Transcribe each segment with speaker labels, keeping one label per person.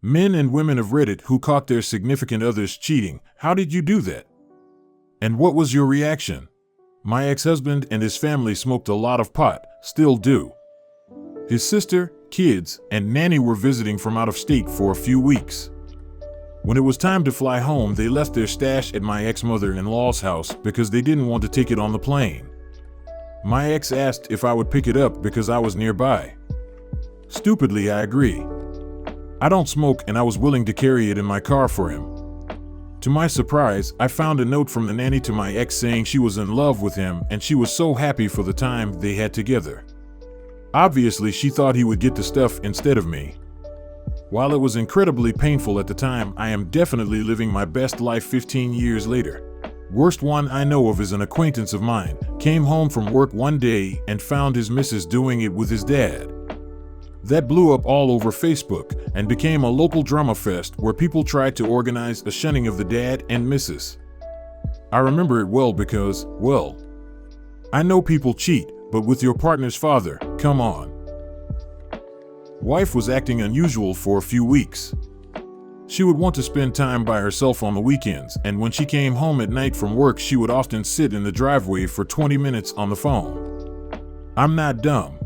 Speaker 1: Men and women of Reddit who caught their significant others cheating. How did you do that? And what was your reaction? My ex-husband and his family smoked a lot of pot, still do. His sister, kids, and nanny were visiting from out of state for a few weeks. When it was time to fly home, they left their stash at my ex-mother-in-law's house because they didn't want to take it on the plane. My ex asked if I would pick it up because I was nearby. Stupidly, I agree. I don't smoke and I was willing to carry it in my car for him. To my surprise, I found a note from the nanny to my ex saying she was in love with him and she was so happy for the time they had together. Obviously, she thought he would get the stuff instead of me. While it was incredibly painful at the time, I am definitely living my best life 15 years later. Worst one I know of is an acquaintance of mine, came home from work one day and found his missus doing it with his dad. That blew up all over Facebook and became a local drama fest where people tried to organize a shunning of the dad and missus. I remember it well because, well, I know people cheat, but with your partner's father, come on. Wife was acting unusual for a few weeks. She would want to spend time by herself on the weekends, and when she came home at night from work, she would often sit in the driveway for 20 minutes on the phone. I'm not dumb.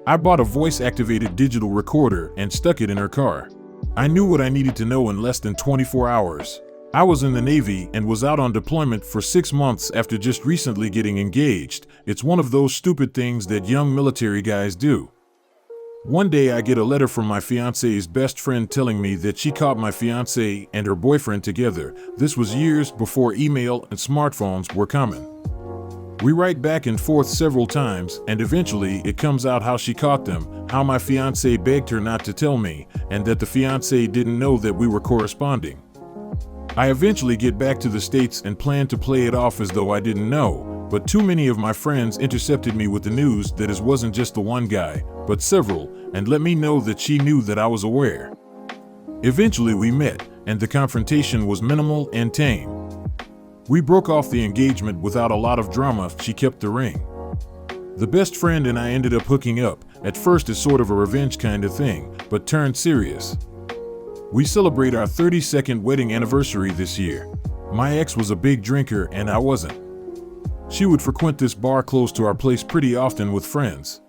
Speaker 1: I bought a voice-activated digital recorder and stuck it in her car. I knew what I needed to know in less than 24 hours. I was in the Navy and was out on deployment for 6 months after just recently getting engaged. It's one of those stupid things that young military guys do. One day I get a letter from my fiance's best friend telling me that she caught my fiance and her boyfriend together. This was years before email and smartphones were common. We write back and forth several times, and eventually it comes out how she caught them, how my fiancé begged her not to tell me, and that the fiancé didn't know that we were corresponding. I eventually get back to the States and plan to play it off as though I didn't know, but too many of my friends intercepted me with the news that it wasn't just the one guy, but several, and let me know that she knew that I was aware. Eventually we met, and the confrontation was minimal and tame. We broke off the engagement without a lot of drama. She kept the ring. The best friend and I ended up hooking up, at first as sort of a revenge kind of thing, but turned serious. We celebrate our 32nd wedding anniversary this year. My ex was a big drinker and I wasn't. She would frequent this bar close to our place pretty often with friends.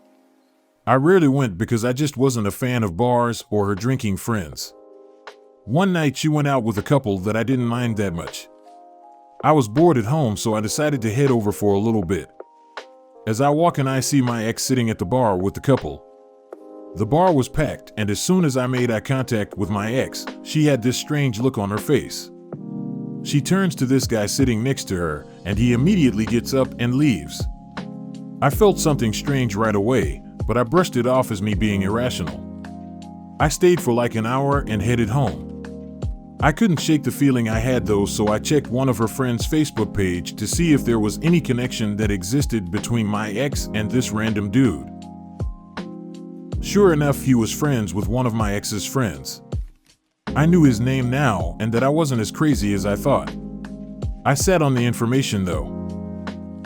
Speaker 1: I rarely went because I just wasn't a fan of bars or her drinking friends. One night she went out with a couple that I didn't mind that much. I was bored at home, so I decided to head over for a little bit. As I walk in, I see my ex sitting at the bar with the couple. The bar was packed, and as soon as I made eye contact with my ex, she had this strange look on her face. She turns to this guy sitting next to her, and he immediately gets up and leaves. I felt something strange right away, but I brushed it off as me being irrational. I stayed for like an hour and headed home. I couldn't shake the feeling I had though, so I checked one of her friend's Facebook page to see if there was any connection that existed between my ex and this random dude. Sure enough, he was friends with one of my ex's friends. I knew his name now and that I wasn't as crazy as I thought. I sat on the information though.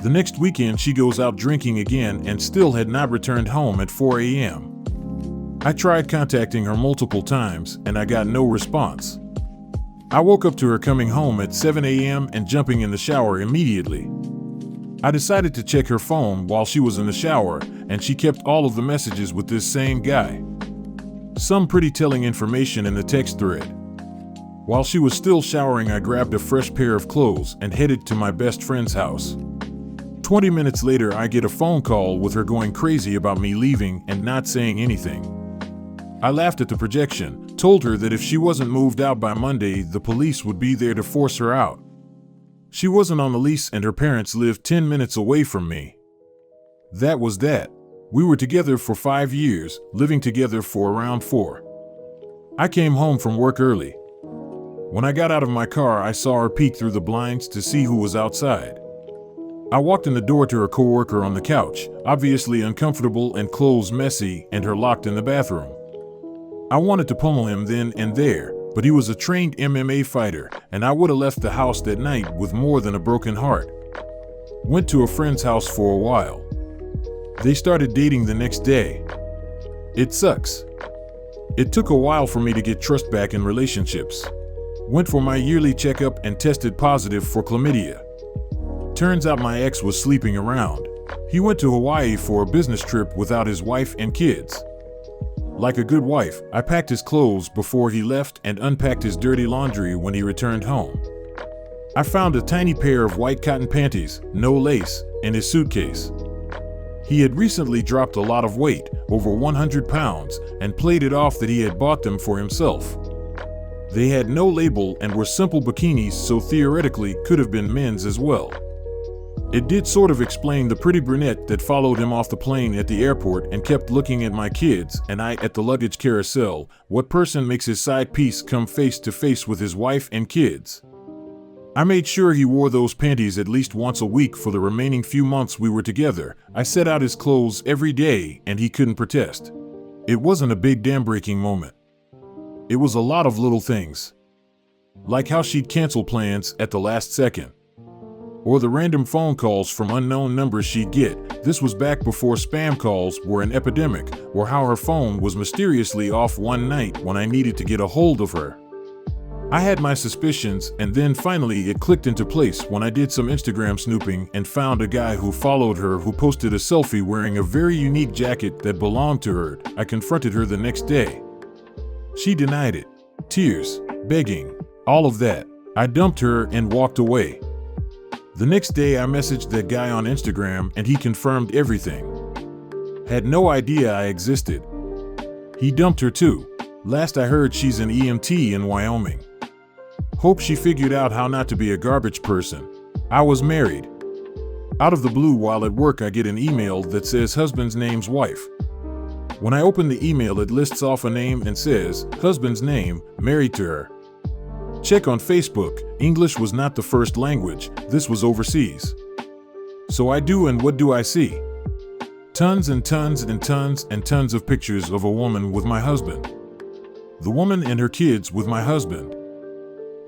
Speaker 1: The next weekend she goes out drinking again and still had not returned home at 4 a.m. I tried contacting her multiple times and I got no response. I woke up to her coming home at 7 a.m. and jumping in the shower immediately. I decided to check her phone while she was in the shower, and she kept all of the messages with this same guy. Some pretty telling information in the text thread. While she was still showering, I grabbed a fresh pair of clothes and headed to my best friend's house. 20 minutes later, I get a phone call with her going crazy about me leaving and not saying anything. I laughed at the projection, told her that if she wasn't moved out by Monday, the police would be there to force her out. She wasn't on the lease and her parents lived 10 minutes away from me. That was that. We were together for 5 years, living together for around 4. I came home from work early. When I got out of my car, I saw her peek through the blinds to see who was outside. I walked in the door to her coworker on the couch, obviously uncomfortable and clothes messy, and her locked in the bathroom. I wanted to pummel him then and there, but he was a trained MMA fighter, and I would have left the house that night with more than a broken heart. Went to a friend's house for a while. They started dating the next day. It sucks. It took a while for me to get trust back in relationships. Went for my yearly checkup and tested positive for chlamydia. Turns out my ex was sleeping around. He went to Hawaii for a business trip without his wife and kids. Like a good wife, I packed his clothes before he left and unpacked his dirty laundry when he returned home. I found a tiny pair of white cotton panties, no lace, in his suitcase. He had recently dropped a lot of weight, over 100 pounds, and played it off that he had bought them for himself. They had no label and were simple bikinis, so theoretically could have been men's as well. It did sort of explain the pretty brunette that followed him off the plane at the airport and kept looking at my kids and I at the luggage carousel. What person makes his side piece come face to face with his wife and kids? I made sure he wore those panties at least once a week for the remaining few months we were together. I set out his clothes every day and he couldn't protest. It wasn't a big dam-breaking moment. It was a lot of little things. Like how she'd cancel plans at the last second. Or the random phone calls from unknown numbers she'd get. This was back before spam calls were an epidemic, or how her phone was mysteriously off one night when I needed to get a hold of her. I had my suspicions, and then finally it clicked into place when I did some Instagram snooping and found a guy who followed her who posted a selfie wearing a very unique jacket that belonged to her. I confronted her the next day. She denied it. Tears, begging, all of that. I dumped her and walked away. The next day I messaged that guy on Instagram and he confirmed everything. Had no idea I existed. He dumped her too. Last I heard, she's an EMT in Wyoming. Hope she figured out how not to be a garbage person. I was married. Out of the blue while at work I get an email that says husband's name's wife. When I open the email it lists off a name and says, husband's name, married to her. Check on Facebook, English was not the first language, this was overseas. So I do, and what do I see? Tons and tons and tons and tons of pictures of a woman with my husband. The woman and her kids with my husband.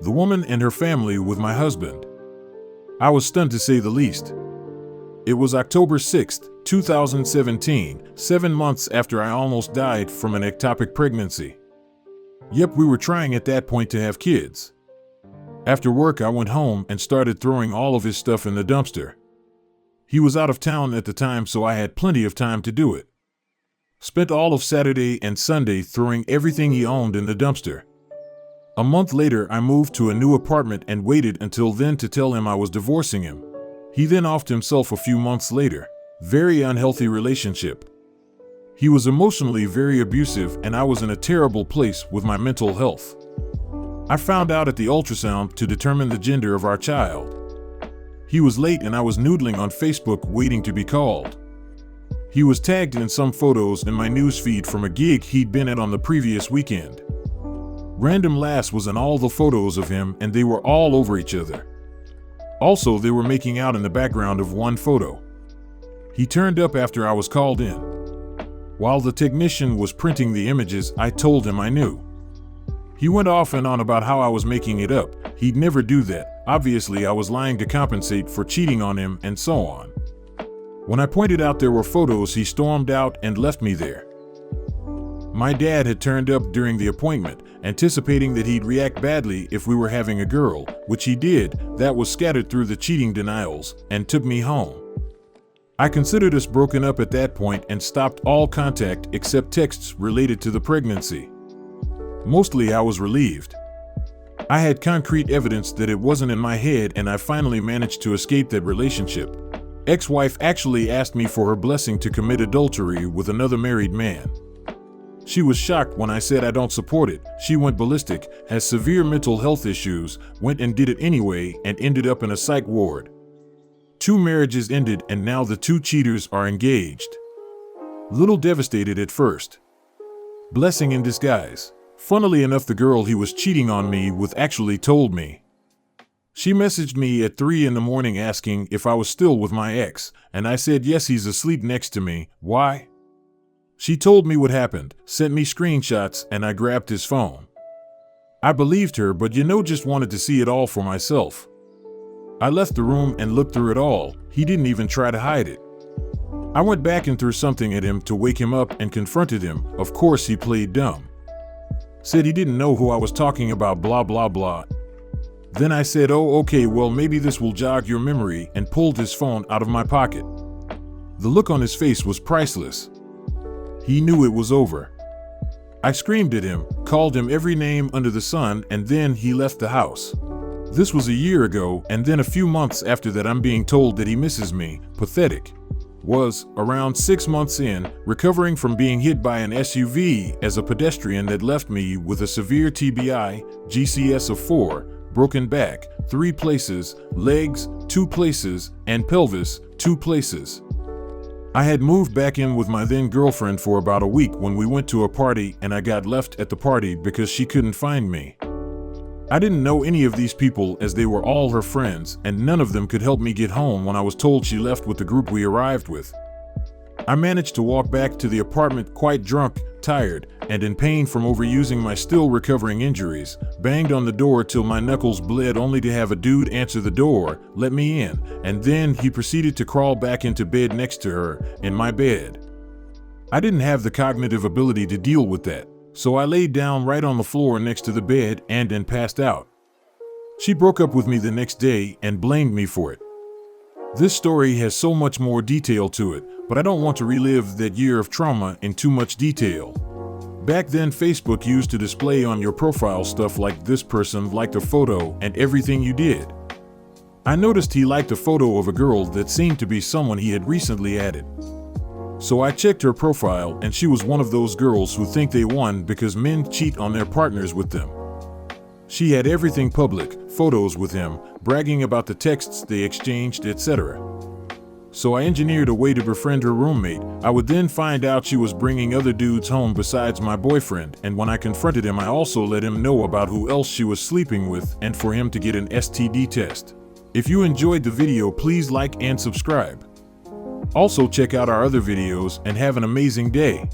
Speaker 1: The woman and her family with my husband. I was stunned to say the least. It was October 6th, 2017, 7 months after I almost died from an ectopic pregnancy. Yep, we were trying at that point to have kids. After work I went home and started throwing all of his stuff in the dumpster. He was out of town at the time, so I had plenty of time to do it. Spent all of Saturday and Sunday throwing everything he owned in the dumpster. A month later I moved to a new apartment and waited until then to tell him I was divorcing him. He then offed himself a few months later. Very unhealthy relationship. He was emotionally very abusive and I was in a terrible place with my mental health. I found out at the ultrasound to determine the gender of our child. He was late and I was noodling on Facebook waiting to be called. He was tagged in some photos in my newsfeed from a gig he'd been at on the previous weekend. Random Lass was in all the photos of him and they were all over each other. Also, they were making out in the background of one photo. He turned up after I was called in. While the technician was printing the images, I told him I knew. He went off and on about how I was making it up. He'd never do that. Obviously, I was lying to compensate for cheating on him and so on. When I pointed out there were photos, he stormed out and left me there. My dad had turned up during the appointment, anticipating that he'd react badly if we were having a girl, which he did. That was scattered through the cheating denials, and took me home. I considered us broken up at that point and stopped all contact except texts related to the pregnancy. Mostly I was relieved. I had concrete evidence that it wasn't in my head and I finally managed to escape that relationship. Ex-wife actually asked me for her blessing to commit adultery with another married man. She was shocked when I said I don't support it. She went ballistic, has severe mental health issues, went and did it anyway and ended up in a psych ward. 2 marriages ended and now the 2 cheaters are engaged. Little devastated at first. Blessing in disguise. Funnily enough, the girl he was cheating on me with actually told me. She messaged me at 3 in the morning asking if I was still with my ex, and I said yes, he's asleep next to me. Why? She told me what happened, sent me screenshots, and I grabbed his phone. I believed her, but just wanted to see it all for myself. I left the room and looked through it all. He didn't even try to hide it. I went back and threw something at him to wake him up and confronted him. Of course he played dumb. Said he didn't know who I was talking about, blah blah blah. Then I said, oh okay, well maybe this will jog your memory, and pulled his phone out of my pocket. The look on his face was priceless. He knew it was over. I screamed at him, called him every name under the sun, and then he left the house. This was a year ago, and then a few months after that I'm being told that he misses me. Pathetic. Was around 6 months in, recovering from being hit by an SUV as a pedestrian that left me with a severe TBI, GCS of 4, broken back, 3 places, legs, 2 places, and pelvis, 2 places. I had moved back in with my then girlfriend for about a week when we went to a party, and I got left at the party because she couldn't find me. I didn't know any of these people as they were all her friends, and none of them could help me get home when I was told she left with the group we arrived with. I managed to walk back to the apartment quite drunk, tired, and in pain from overusing my still recovering injuries, banged on the door till my knuckles bled only to have a dude answer the door, let me in, and then he proceeded to crawl back into bed next to her, in my bed. I didn't have the cognitive ability to deal with that. So I laid down right on the floor next to the bed and passed out. She broke up with me the next day and blamed me for it. This story has so much more detail to it, but I don't want to relive that year of trauma in too much detail. Back then, Facebook used to display on your profile stuff like this person liked a photo and everything you did. I noticed he liked a photo of a girl that seemed to be someone he had recently added. So I checked her profile, and she was one of those girls who think they won because men cheat on their partners with them. She had everything public, photos with him, bragging about the texts they exchanged, etc. So I engineered a way to befriend her roommate. I would then find out she was bringing other dudes home besides my boyfriend, and when I confronted him I also let him know about who else she was sleeping with and for him to get an STD test. If you enjoyed the video, please like and subscribe. Also check out our other videos and have an amazing day.